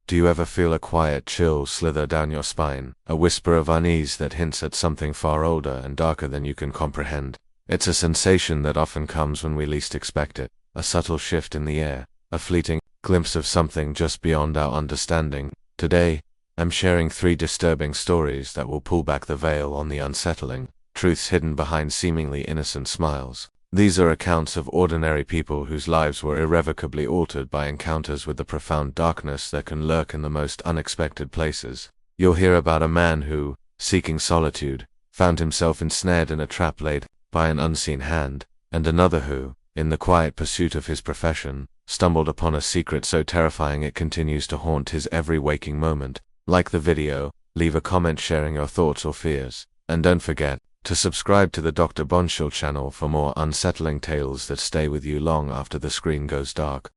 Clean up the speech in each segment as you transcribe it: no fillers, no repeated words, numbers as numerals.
Do you ever feel a quiet chill slither down your spine, a whisper of unease that hints at something far older and darker than you can comprehend? It's a sensation that often comes when we least expect it, a subtle shift in the air, a fleeting glimpse of something just beyond our understanding. Today, I'm sharing 3 disturbing stories that will pull back the veil on the unsettling, truths hidden behind seemingly innocent smiles. These are accounts of ordinary people whose lives were irrevocably altered by encounters with the profound darkness that can lurk in the most unexpected places. You'll hear about a man who, seeking solitude, found himself ensnared in a trap laid by an unseen hand, and another who, in the quiet pursuit of his profession, stumbled upon a secret so terrifying it continues to haunt his every waking moment. Like the video, leave a comment sharing your thoughts or fears, and don't forget to subscribe to the Dr. Bonechill channel for more unsettling tales that stay with you long after the screen goes dark.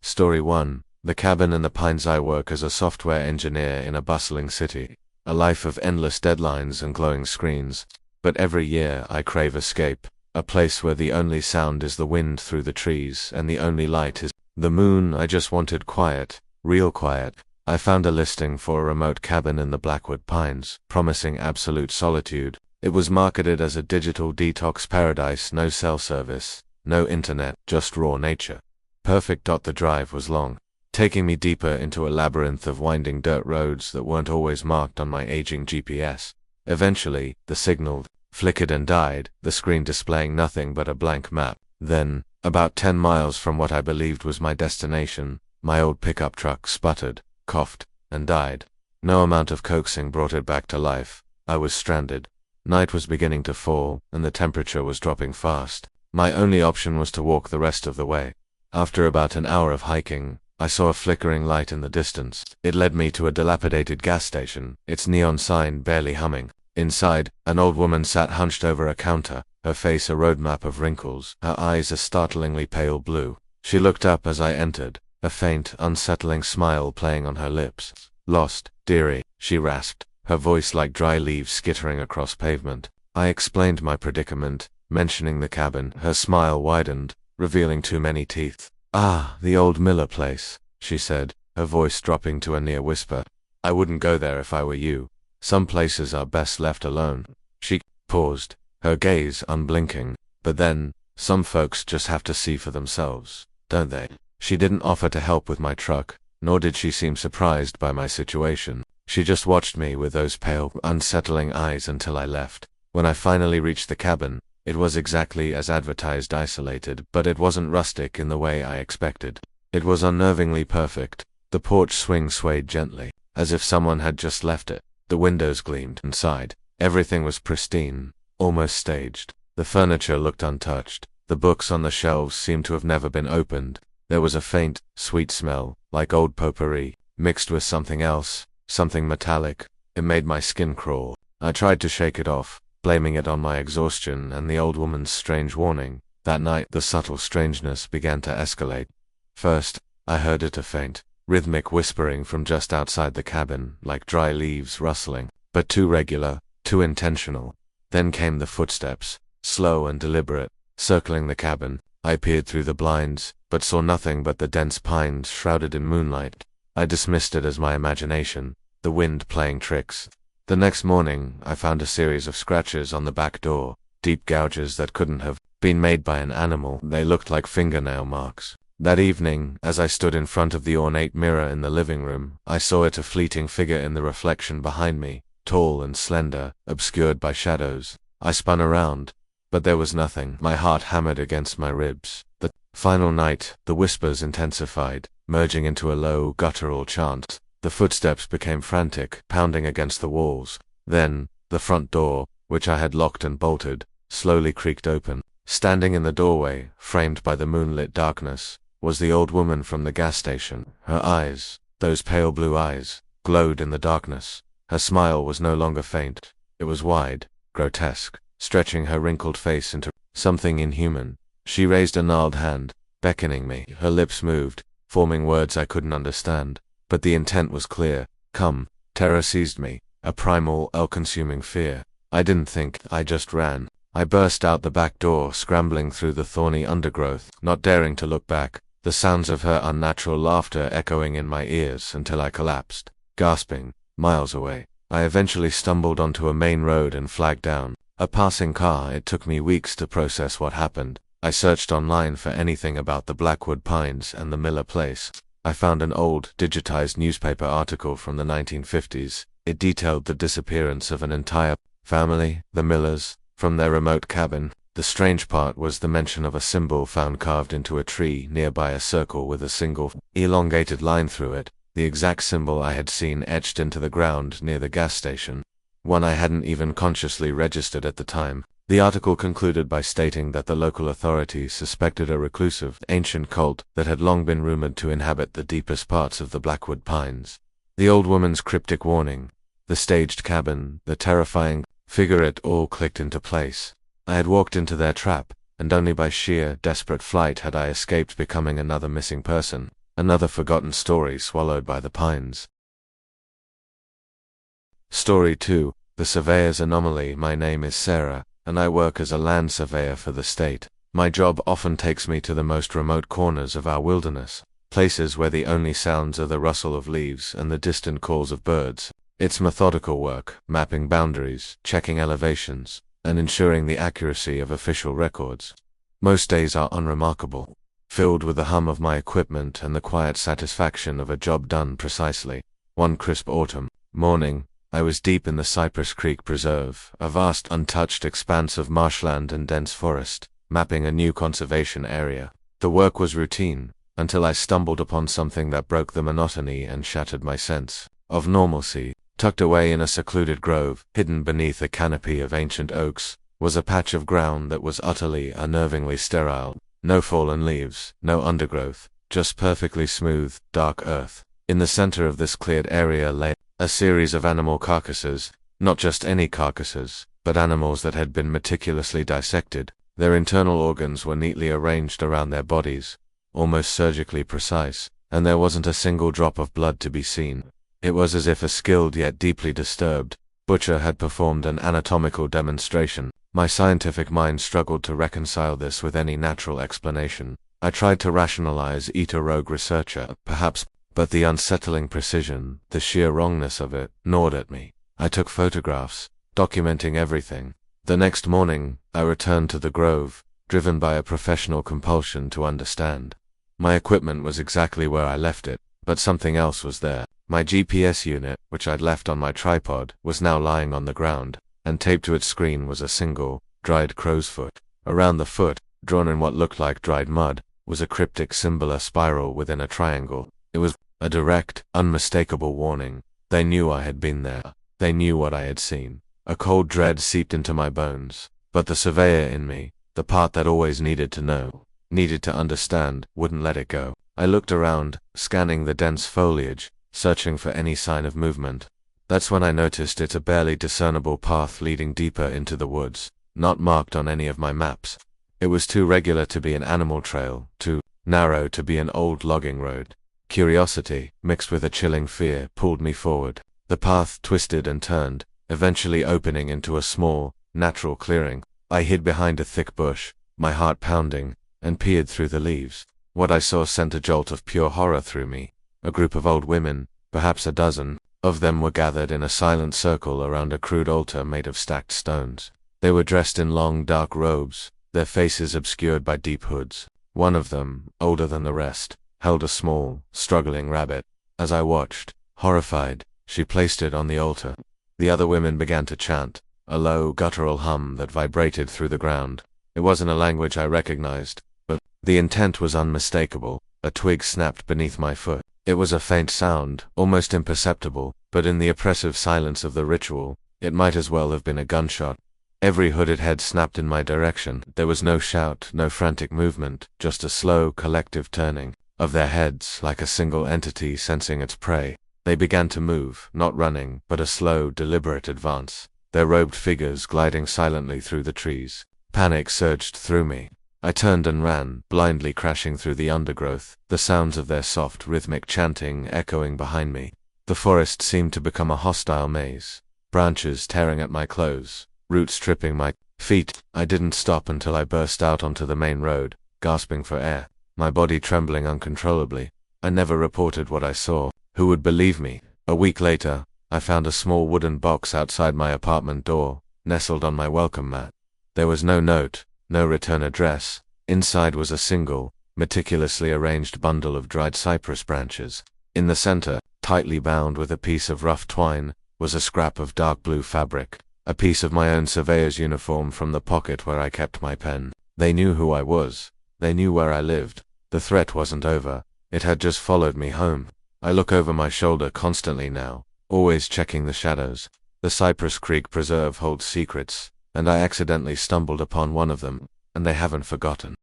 Story 1. The Cabin in the Pines. I work as a software engineer in a bustling city, a life of endless deadlines and glowing screens. But every year I crave escape, a place where the only sound is the wind through the trees and the only light is the moon. I just wanted quiet, real quiet. I found a listing for a remote cabin in the Blackwood Pines, promising absolute solitude. It was marketed as a digital detox paradise, no cell service, no internet, just raw nature. Perfect. The drive was long, taking me deeper into a labyrinth of winding dirt roads that weren't always marked on my aging GPS. Eventually, the signal flickered and died, the screen displaying nothing but a blank map. Then, about 10 miles from what I believed was my destination, my old pickup truck sputtered, coughed, and died. No amount of coaxing brought it back to life. I was stranded. Night was beginning to fall, and the temperature was dropping fast. My only option was to walk the rest of the way. After about an hour of hiking, I saw a flickering light in the distance. It led me to a dilapidated gas station, its neon sign barely humming. Inside, an old woman sat hunched over a counter, her face a roadmap of wrinkles, her eyes a startlingly pale blue. She looked up as I entered, a faint, unsettling smile playing on her lips. "Lost, dearie," she rasped, her voice like dry leaves skittering across pavement. I explained my predicament, mentioning the cabin. Her smile widened, revealing too many teeth. "Ah, the old Miller place," she said, her voice dropping to a near whisper. "I wouldn't go there if I were you. Some places are best left alone." She paused, her gaze unblinking. "But then, some folks just have to see for themselves, don't they?" She didn't offer to help with my truck, nor did she seem surprised by my situation. She just watched me with those pale, unsettling eyes until I left. When I finally reached the cabin, it was exactly as advertised, isolated, but it wasn't rustic in the way I expected. It was unnervingly perfect. The porch swing swayed gently, as if someone had just left it. The windows gleamed inside. Everything was pristine, almost staged. The furniture looked untouched. The books on the shelves seemed to have never been opened. There was a faint, sweet smell, like old potpourri, mixed with something else, something metallic. It made my skin crawl. I tried to shake it off, blaming it on my exhaustion and the old woman's strange warning. That night, the subtle strangeness began to escalate. First, I heard a faint, rhythmic whispering from just outside the cabin, like dry leaves rustling, but too regular, too intentional. Then came the footsteps, slow and deliberate, circling the cabin. I peered through the blinds, but saw nothing but the dense pines shrouded in moonlight. I dismissed it as my imagination, the wind playing tricks. The next morning, I found a series of scratches on the back door, deep gouges that couldn't have been made by an animal. They looked like fingernail marks. That evening, as I stood in front of the ornate mirror in the living room, I saw it, a fleeting figure in the reflection behind me, tall and slender, obscured by shadows. I spun around, but there was nothing. My heart hammered against my ribs. The final night, the whispers intensified, merging into a low, guttural chant. The footsteps became frantic, pounding against the walls. Then, the front door, which I had locked and bolted, slowly creaked open. Standing in the doorway, framed by the moonlit darkness, was the old woman from the gas station. Her eyes, those pale blue eyes, glowed in the darkness. Her smile was no longer faint. It was wide, grotesque, stretching her wrinkled face into something inhuman. She raised a gnarled hand, beckoning me. Her lips moved, forming words I couldn't understand, but the intent was clear. "Come." Terror seized me, a primal, all-consuming fear. I didn't think, I just ran. I burst out the back door, scrambling through the thorny undergrowth, not daring to look back. the sounds of her unnatural laughter echoing in my ears until I collapsed, gasping, miles away. I eventually stumbled onto a main road and flagged down a passing car. It took me weeks to process what happened. I searched online for anything about the Blackwood Pines and the Miller place. I found an old, digitized newspaper article from the 1950s. It detailed the disappearance of an entire family, the Millers, from their remote cabin. The strange part was the mention of a symbol found carved into a tree nearby, a circle with a single, elongated line through it, the exact symbol I had seen etched into the ground near the gas station. One I hadn't even consciously registered at the time. The article concluded by stating that the local authorities suspected a reclusive, ancient cult that had long been rumored to inhabit the deepest parts of the Blackwood Pines. The old woman's cryptic warning, the staged cabin, the terrifying figure, it all clicked into place. I had walked into their trap, and only by sheer, desperate flight had I escaped becoming another missing person, another forgotten story swallowed by the pines. Story 2. The Surveyor's Anomaly. My name is Sarah, and I work as a land surveyor for the state. My job often takes me to the most remote corners of our wilderness, places where the only sounds are the rustle of leaves and the distant calls of birds. It's methodical work, mapping boundaries, checking elevations, and ensuring the accuracy of official records. Most days are unremarkable, filled with the hum of my equipment and the quiet satisfaction of a job done precisely. One crisp autumn morning, I was deep in the Cypress Creek Preserve, a vast untouched expanse of marshland and dense forest, mapping a new conservation area. The work was routine, until I stumbled upon something that broke the monotony and shattered my sense of normalcy. Tucked away in a secluded grove, hidden beneath a canopy of ancient oaks, was a patch of ground that was utterly, unnervingly sterile. No fallen leaves, no undergrowth, just perfectly smooth, dark earth. In the center of this cleared area lay a series of animal carcasses, not just any carcasses, but animals that had been meticulously dissected. Their internal organs were neatly arranged around their bodies, almost surgically precise, and there wasn't a single drop of blood to be seen. It was as if a skilled yet deeply disturbed butcher had performed an anatomical demonstration. My scientific mind struggled to reconcile this with any natural explanation. I tried to rationalize, eat a rogue researcher, perhaps, but the unsettling precision, the sheer wrongness of it, gnawed at me. I took photographs, documenting everything. The next morning, I returned to the grove, driven by a professional compulsion to understand. My equipment was exactly where I left it, but something else was there. My GPS unit, which I'd left on my tripod, was now lying on the ground, and taped to its screen was a single, dried crow's foot. Around the foot, drawn in what looked like dried mud, was a cryptic symbol, a spiral within a triangle. It was a direct, unmistakable warning. They knew I had been there. They knew what I had seen. A cold dread seeped into my bones, but the surveyor in me, the part that always needed to know, needed to understand, wouldn't let it go. I looked around, scanning the dense foliage, searching for any sign of movement. That's when I noticed it's a barely discernible path leading deeper into the woods, not marked on any of my maps. It was too regular to be an animal trail, too narrow to be an old logging road. Curiosity, mixed with a chilling fear, pulled me forward. The path twisted and turned, eventually opening into a small, natural clearing. I hid behind a thick bush, my heart pounding, and peered through the leaves. What I saw sent a jolt of pure horror through me. A group of old women, perhaps a dozen of them, were gathered in a silent circle around a crude altar made of stacked stones. They were dressed in long, dark robes, their faces obscured by deep hoods. One of them, older than the rest, held a small, struggling rabbit. As I watched, horrified, she placed it on the altar. The other women began to chant, a low, guttural hum that vibrated through the ground. It wasn't a language I recognized, but the intent was unmistakable. A twig snapped beneath my foot. It was a faint sound, almost imperceptible, but in the oppressive silence of the ritual, it might as well have been a gunshot. Every hooded head snapped in my direction. There was no shout, no frantic movement, just a slow, collective turning of their heads, like a single entity sensing its prey. They began to move, not running, but a slow, deliberate advance, their robed figures gliding silently through the trees. Panic surged through me. I turned and ran, blindly crashing through the undergrowth, the sounds of their soft, rhythmic chanting echoing behind me. The forest seemed to become a hostile maze, branches tearing at my clothes, roots stripping my feet. I didn't stop until I burst out onto the main road, gasping for air. my body trembling uncontrollably. I never reported what I saw. Who would believe me? A week later, I found a small wooden box outside my apartment door, nestled on my welcome mat. There was no note, no return address. Inside was a single, meticulously arranged bundle of dried cypress branches. In the center, tightly bound with a piece of rough twine, was a scrap of dark blue fabric, a piece of my own surveyor's uniform from the pocket where I kept my pen. They knew who I was. They knew where I lived. The threat wasn't over. It had just followed me home. I look over my shoulder constantly now, always checking the shadows. The Cypress Creek Preserve holds secrets, and I accidentally stumbled upon one of them, and they haven't forgotten.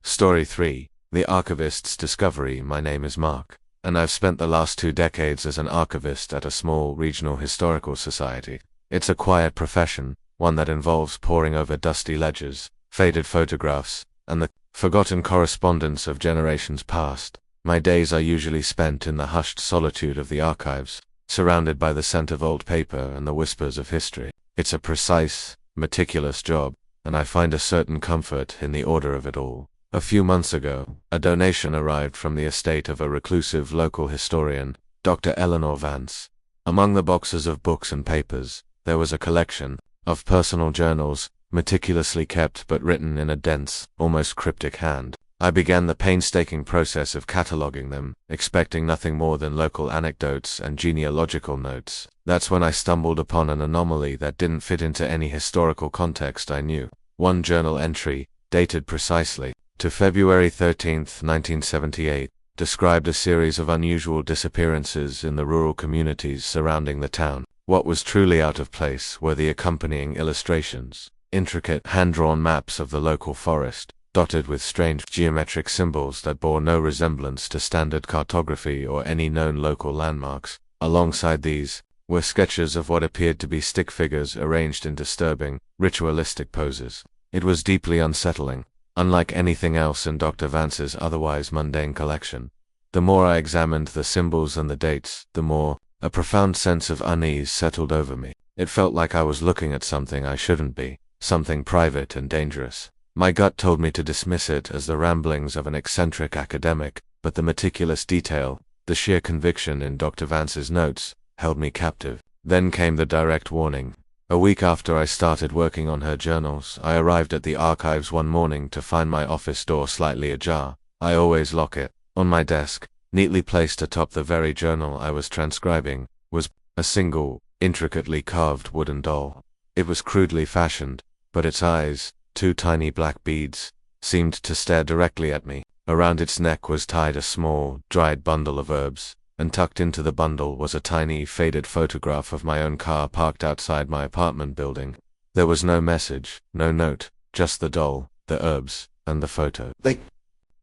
Story 3. The Archivist's Discovery. My name is Mark, and I've spent the last 2 decades as an archivist at a small regional historical society. It's a quiet profession, one that involves poring over dusty ledgers, faded photographs, and the forgotten correspondence of generations past. My days are usually spent in the hushed solitude of the archives, surrounded by the scent of old paper and the whispers of history. It's a precise, meticulous job, and I find a certain comfort in the order of it all. A few months ago, a donation arrived from the estate of a reclusive local historian, Dr. Eleanor Vance. Among the boxes of books and papers, there was a collection of personal journals, meticulously kept but written in a dense, almost cryptic hand. I began the painstaking process of cataloging them, expecting nothing more than local anecdotes and genealogical notes. That's when I stumbled upon an anomaly that didn't fit into any historical context I knew. One journal entry, dated precisely to February 13, 1978, described a series of unusual disappearances in the rural communities surrounding the town. What was truly out of place were the accompanying illustrations, intricate hand-drawn maps of the local forest, dotted with strange geometric symbols that bore no resemblance to standard cartography or any known local landmarks. Alongside these were sketches of what appeared to be stick figures arranged in disturbing, ritualistic poses. It was deeply unsettling, unlike anything else in Dr. Vance's otherwise mundane collection. The more I examined the symbols and the dates, the more a profound sense of unease settled over me. It felt like I was looking at something I shouldn't be, something private and dangerous. My gut told me to dismiss it as the ramblings of an eccentric academic, but the meticulous detail, the sheer conviction in Dr. Vance's notes, held me captive. Then came the direct warning. A week after I started working on her journals, I arrived at the archives one morning to find my office door slightly ajar. I always lock it. On my desk, neatly placed atop the very journal I was transcribing, was a single, intricately carved wooden doll. It was crudely fashioned, but its eyes, 2 tiny black beads, seemed to stare directly at me. Around its neck was tied a small, dried bundle of herbs, and tucked into the bundle was a tiny, faded photograph of my own car parked outside my apartment building. There was no message, no note, just the doll, the herbs, and the photo. They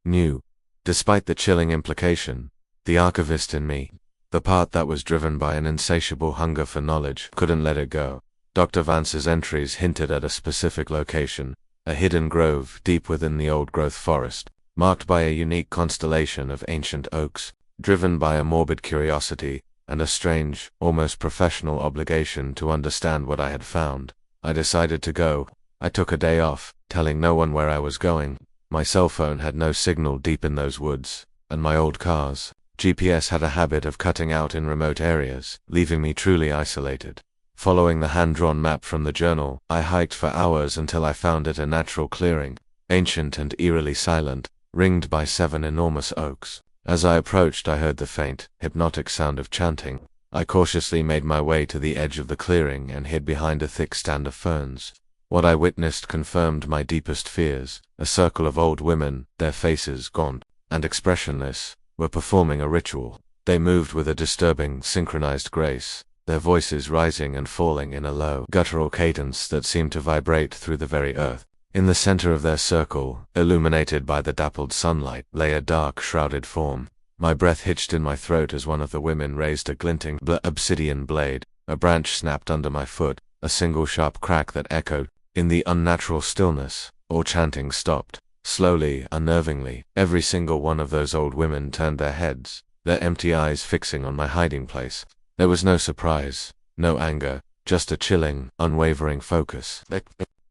knew. Despite the chilling implication, the archivist in me, the part that was driven by an insatiable hunger for knowledge, couldn't let it go. Dr. Vance's entries hinted at a specific location, a hidden grove deep within the old-growth forest, marked by a unique constellation of ancient oaks. Driven by a morbid curiosity and a strange, almost professional obligation to understand what I had found, I decided to go. I took a day off, telling no one where I was going. My cell phone had no signal deep in those woods, and my old car's GPS had a habit of cutting out in remote areas, leaving me truly isolated. Following the hand-drawn map from the journal, I hiked for hours until I found it a natural clearing, ancient and eerily silent, ringed by 7 enormous oaks. As I approached, I heard the faint, hypnotic sound of chanting. I cautiously made my way to the edge of the clearing and hid behind a thick stand of ferns. What I witnessed confirmed my deepest fears. A circle of old women, their faces gaunt and expressionless, were performing a ritual. They moved with a disturbing, synchronized grace, their voices rising and falling in a low, guttural cadence that seemed to vibrate through the very earth. In the center of their circle, illuminated by the dappled sunlight, lay a dark, shrouded form. My breath hitched in my throat as one of the women raised a glinting, obsidian blade. A branch snapped under my foot, a single sharp crack that echoed. In the unnatural stillness, all chanting stopped. Slowly, unnervingly, every single one of those old women turned their heads, their empty eyes fixing on my hiding place. There was no surprise, no anger, just a chilling, unwavering focus. They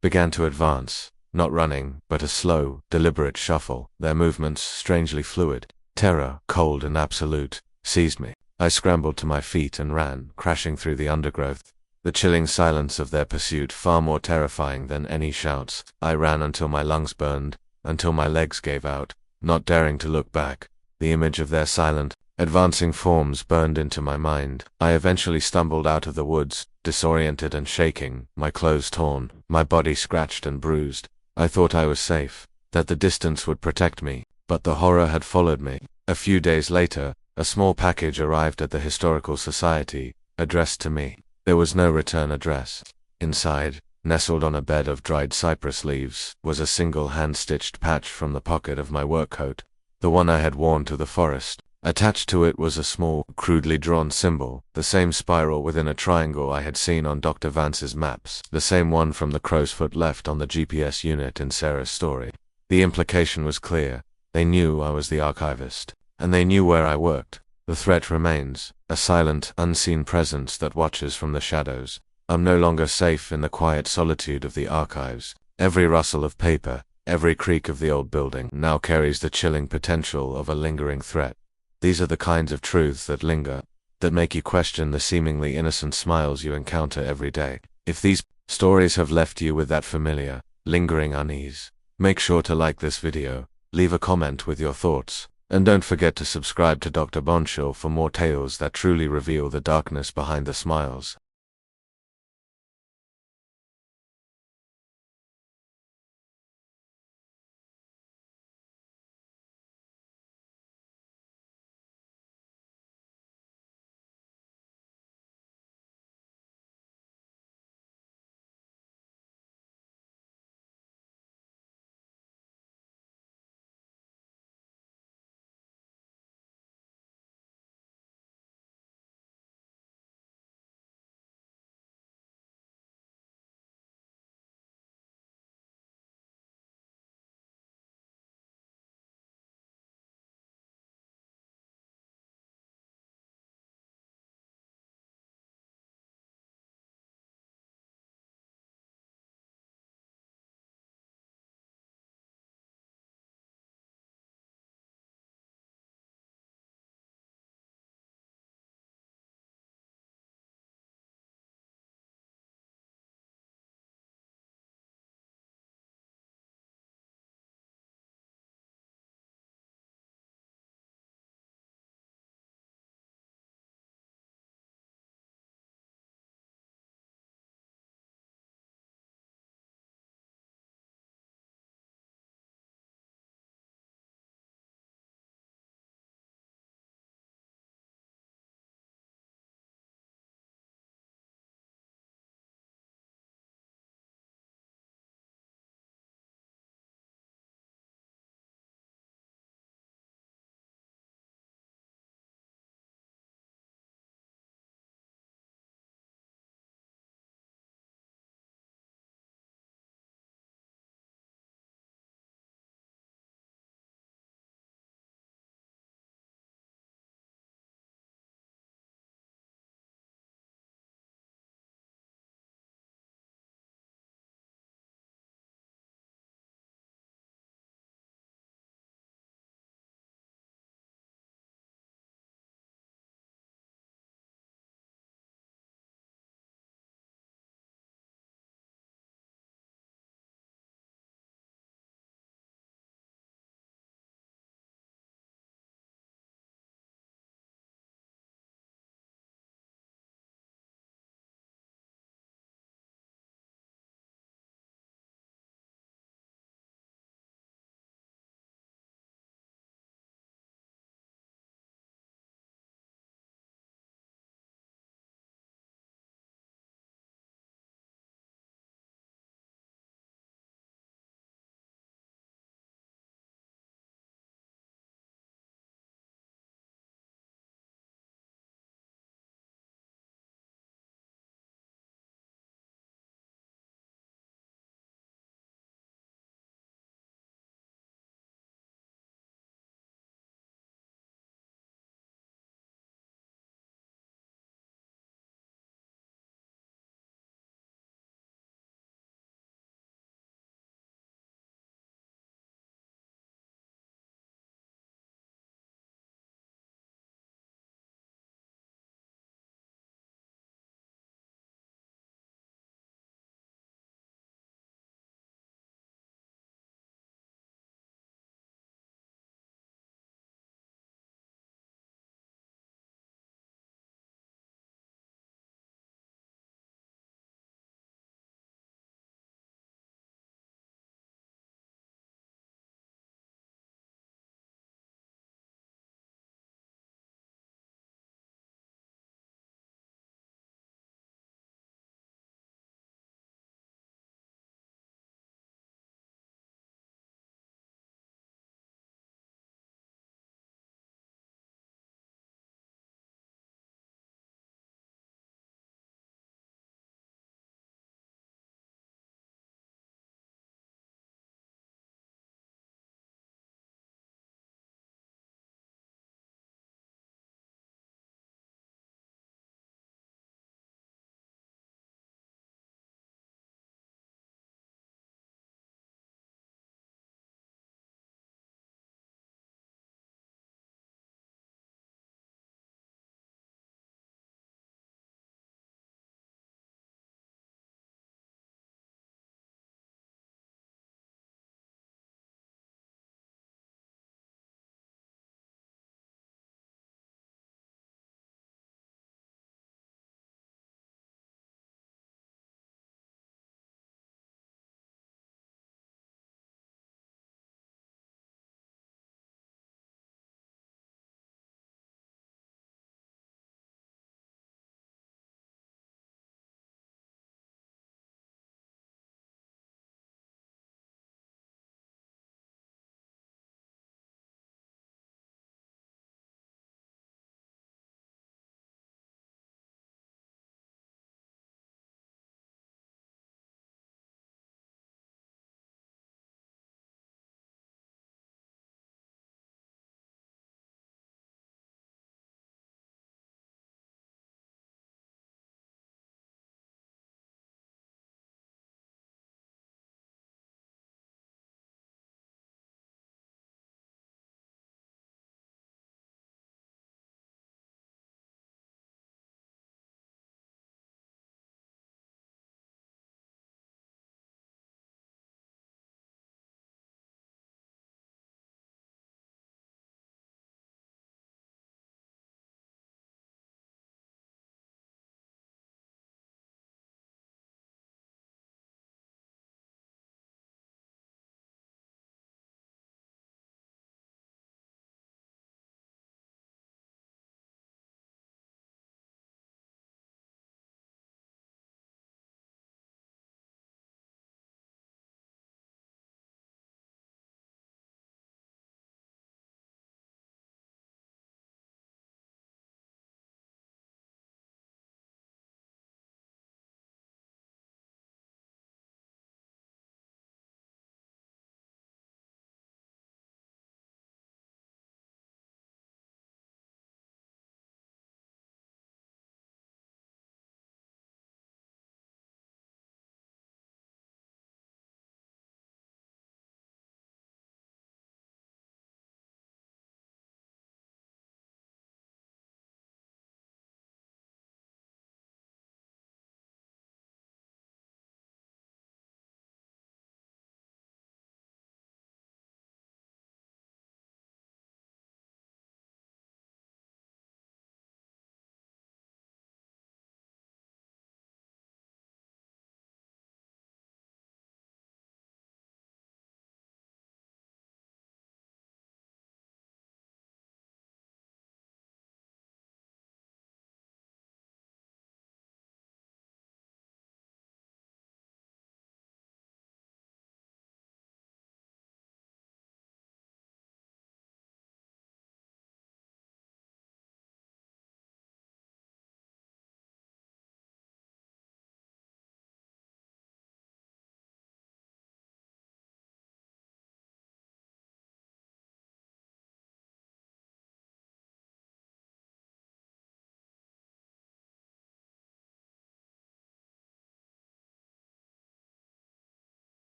began to advance, not running, but a slow, deliberate shuffle, their movements strangely fluid. Terror, cold and absolute, seized me. I scrambled to my feet and ran, crashing through the undergrowth. The chilling silence of their pursuit far more terrifying than any shouts. I ran until my lungs burned, until my legs gave out, not daring to look back. The image of their silent, advancing forms burned into my mind. I eventually stumbled out of the woods, disoriented and shaking, my clothes torn, my body scratched and bruised. I thought I was safe, that the distance would protect me, but the horror had followed me. A few days later, a small package arrived at the Historical Society, addressed to me. There was no return address. Inside, nestled on a bed of dried cypress leaves, was a single hand-stitched patch from the pocket of my work coat, the one I had worn to the forest. Attached to it was a small, crudely drawn symbol, the same spiral within a triangle I had seen on Dr. Vance's maps, the same one from the crow's foot left on the GPS unit in Sarah's story. The implication was clear. They knew I was the archivist, and they knew where I worked. The threat remains, a silent, unseen presence that watches from the shadows. I'm no longer safe in the quiet solitude of the archives. Every rustle of paper, every creak of the old building now carries the chilling potential of a lingering threat. These are the kinds of truths that linger, that make you question the seemingly innocent smiles you encounter every day. If these stories have left you with that familiar, lingering unease, make sure to like this video, leave a comment with your thoughts, and don't forget to subscribe to Dr. Bonechill for more tales that truly reveal the darkness behind the smiles.